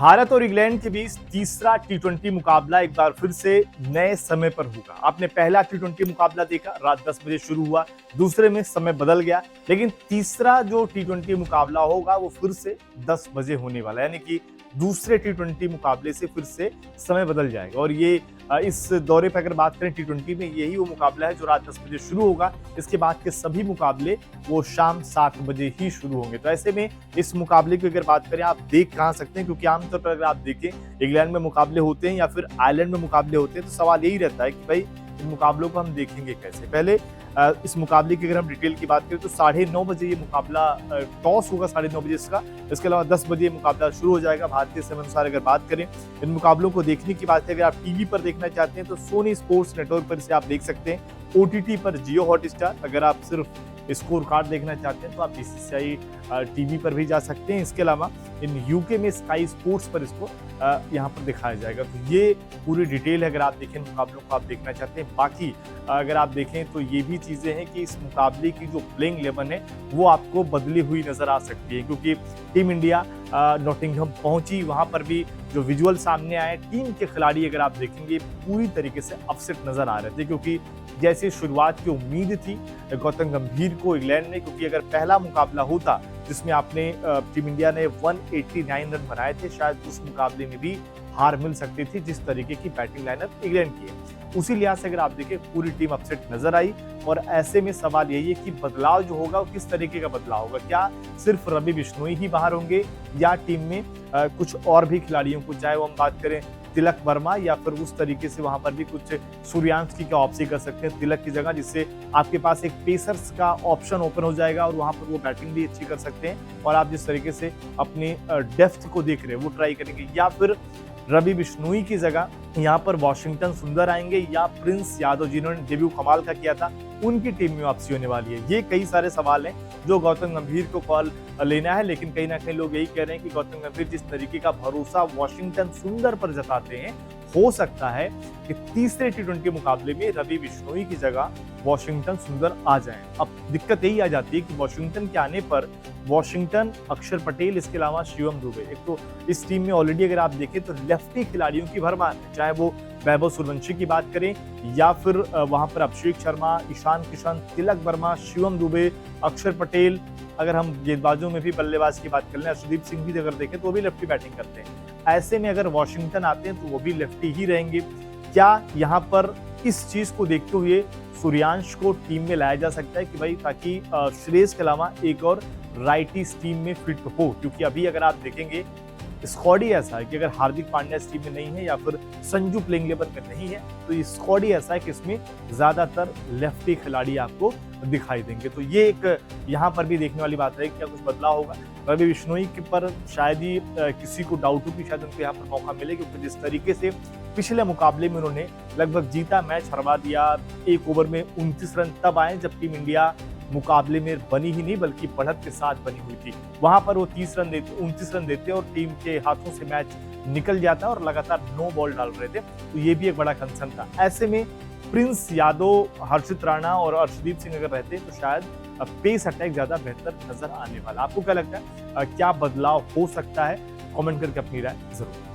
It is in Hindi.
भारत और इंग्लैंड के बीच तीसरा टी20 मुकाबला एक बार फिर से नए समय पर होगा। आपने पहला टी20 मुकाबला देखा, रात 10 बजे शुरू हुआ, दूसरे में समय बदल गया, लेकिन तीसरा जो टी20 मुकाबला होगा वो फिर से 10 बजे होने वाला है, यानी कि दूसरे टी20 मुकाबले से फिर से समय बदल जाएगा। और ये इस दौरे पर अगर बात करें टी20 में, यही वो मुकाबला है जो रात 10 बजे शुरू होगा। इसके बाद के सभी मुकाबले वो शाम 7 बजे ही शुरू होंगे। तो ऐसे में इस मुकाबले की अगर बात करें, आप देख कहाँ सकते हैं, क्योंकि आमतौर पर अगर आप देखें इंग्लैंड में मुकाबले होते हैं या फिर आयरलैंड में मुकाबले होते हैं, तो सवाल यही रहता है कि भाई इन मुकाबलों को हम देखेंगे कैसे। पहले इस मुकाबले की अगर हम डिटेल की बात करें तो 9:30 बजे ये मुकाबला, टॉस होगा 9:30 बजे इसका। इसके अलावा 10 बजे मुकाबला शुरू हो जाएगा भारतीय समय अनुसार। अगर बात करें इन मुकाबलों को देखने की बात है, अगर आप टीवी पर देखना चाहते हैं तो सोनी स्पोर्ट्स नेटवर्क पर इसे आप देख सकते हैं। ओटीटी पर जियो हॉटस्टार, अगर आप सिर्फ स्कोर कार्ड देखना चाहते हैं तो आप बीसीसीआई टीवी पर भी जा सकते हैं। इसके अलावा इन यूके में स्काई स्पोर्ट्स पर इसको यहाँ पर दिखाया जाएगा। तो ये पूरी डिटेल है, अगर आप देखें मुकाबलों को आप देखना चाहते हैं। बाकी अगर आप देखें तो ये भी चीज़ें हैं कि इस मुकाबले की जो प्लेइंग 11 है वो आपको बदली हुई नजर आ सकती है, क्योंकि टीम इंडिया नॉटिंघम पहुंची, वहां पर भी जो विजुअल सामने आए, टीम के खिलाड़ी अगर आप देखेंगे पूरी तरीके से अपसेट नजर आ रहे थे, क्योंकि जैसे शुरुआत की उम्मीद थी गौतम गंभीर को इंग्लैंड ने, क्योंकि अगर पहला मुकाबला होता जिसमें आपने टीम इंडिया ने 189 रन बनाए थे, शायद उस मुकाबले में भी हार मिल सकती थी जिस तरीके की बैटिंग लाइनअप इंग्लैंड की है। उसी लिहाज से अगर आप देखें पूरी टीम अपसेट नजर आई। और ऐसे में सवाल यही है कि बदलाव जो होगा वो किस तरीके का बदलाव होगा। क्या सिर्फ रवि बिश्नोई ही बाहर होंगे या टीम में कुछ और भी खिलाड़ियों को, चाहे वो हम बात करें तिलक वर्मा या फिर उस तरीके से वहां पर भी कुछ सूर्यांश की वापसी कर सकते हैं तिलक की जगह, जिससे आपके पास एक पेसर्स का ऑप्शन ओपन हो जाएगा और वहां पर वो बैटिंग भी अच्छी कर सकते हैं। और आप जिस तरीके से अपनी डेप्थ को देख रहे हैं वो ट्राई करेंगे, या फिर रवि बिश्नोई की जगह यहाँ पर वॉशिंगटन सुंदर आएंगे या प्रिंस यादव जिन्होंने डेब्यू कमाल का किया था उनकी टीम में वापसी होने वाली है। ये कई सारे सवाल हैं जो गौतम गंभीर को कॉल लेना है, लेकिन कहीं ना कहीं लोग यही कह रहे हैं कि गौतम गंभीर जिस तरीके का भरोसा वॉशिंगटन सुंदर पर जताते हैं, हो सकता है कि तीसरे टी20 मुकाबले में रवि बिश्नोई की जगह वॉशिंगटन सुंदर आ जाएं। अब दिक्कत यही आ जाती है कि वॉशिंगटन के आने पर वॉशिंगटन, अक्षर पटेल, इसके अलावा शिवम दुबे, एक तो इस टीम में ऑलरेडी अगर आप देखें तो लेफ्टी खिलाड़ियों की भरमार है, चाहे वो वैभव सूर्यवंशी की बात करें या फिर वहां पर अभिषेक शर्मा, ईशान किशन, तिलक वर्मा, शिवम दुबे, अक्षर पटेल। अगर हम गेंदबाजों में भी बल्लेबाज की बात कर लें, अर्शदीप सिंह भी अगर देखें तो वो भी लेफ्टी बैटिंग करते हैं। ऐसे में अगर वॉशिंगटन आते हैं तो वो भी लेफ्टी ही रहेंगे। क्या यहाँ पर इस चीज को देखते हुए सूर्यांश को टीम में लाया जा सकता है कि भाई ताकि श्रेयस के अलावा एक और राइटी इस टीम में फिट हो, क्योंकि अभी अगर आप देखेंगे स्क्वाड ही ऐसा है कि अगर हार्दिक पांड्या इस टीम में नहीं है या फिर संजू प्लेइंग 11 में नहीं है तो ये स्क्वाड ही ऐसा है कि इसमें ज्यादातर लेफ्टी खिलाड़ी आपको दिखाई देंगे। तो ये एक यहाँ पर भी देखने वाली बात है कि क्या कुछ बदलाव होगा। रवि बिश्नोई के पर शायद ही किसी को डाउट हो कि शायद उनको यहाँ पर मौका मिले, क्योंकि जिस तरीके से पिछले मुकाबले में उन्होंने लगभग जीता मैच हरवा दिया, एक ओवर में 29 रन तब आए जब टीम इंडिया मुकाबले में बनी ही नहीं बल्कि बढ़त के साथ बनी हुई थी। वहां पर वो 29 रन देते और टीम के हाथों से मैच निकल जाता और लगातार 9 बॉल डाल रहे थे, तो ये भी एक बड़ा कंसर्न था। ऐसे में प्रिंस यादव, हर्षित राणा और अर्शदीप सिंह अगर रहते तो शायद पेस अटैक ज्यादा बेहतर नजर आने वाला। आपको क्या लगता है, क्या बदलाव हो सकता है? कमेंट करके अपनी राय जरूर।